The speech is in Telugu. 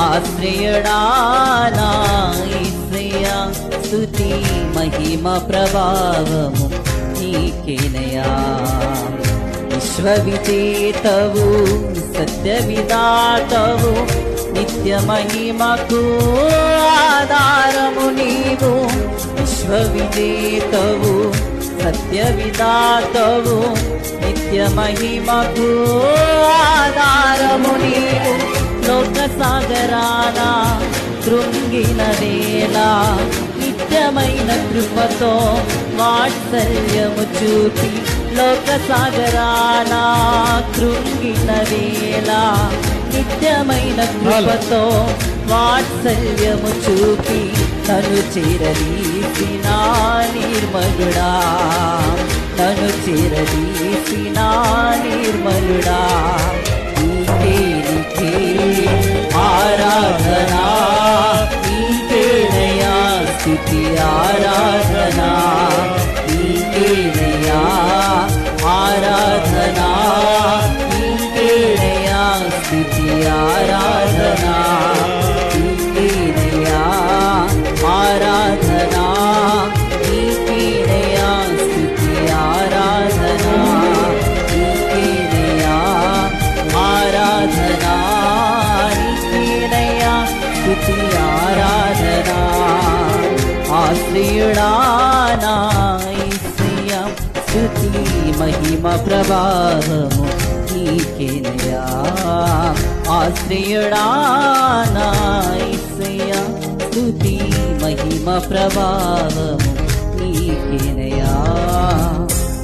ఆశ్రయుడానా యేసయ్యా స్తుతి మహిమ ప్రభావము నీకేనయా విశ్వ విజేతవు సత్య విధాతవు నిత్య మహిమకు ఆధారము నీవు విశ్వ విజేతవు సత్య విధాతవు నిత్య మహిమకు ఆధారము నీవు లోక సాగరాన కృంగిన వేళ నిత్యమైన కృపతో వాత్సల్యము చూపి లోక సాగరాన కృంగిన వేళ నిత్యమైన కృపతో వాత్సల్యము చూపి తను చేరదీసిన నిర్మలుడా తను చేరదీసిన నిర్మలుడా నీకే ఆరాధనా నీకేనయా స్తుతి ఆరాధనా నీకేనయా ఆరాధనా నీకేనయా స్తుతి ఆరాధనా నీకేనయా ఆరాధనా నీకేనయా స్తుతి ఆరాధనా నీకేనయా ఆరాధనా నీకేనయా స్తుతి ఆరాధనా ఆశ్రయుడానా యేసయ్యా స్తుతి మహిమ ప్రభావము నీకేనయా ఆశ్రయుడానా యేసయ్యా స్తుతి మహిమ ప్రభావము నీకేనయా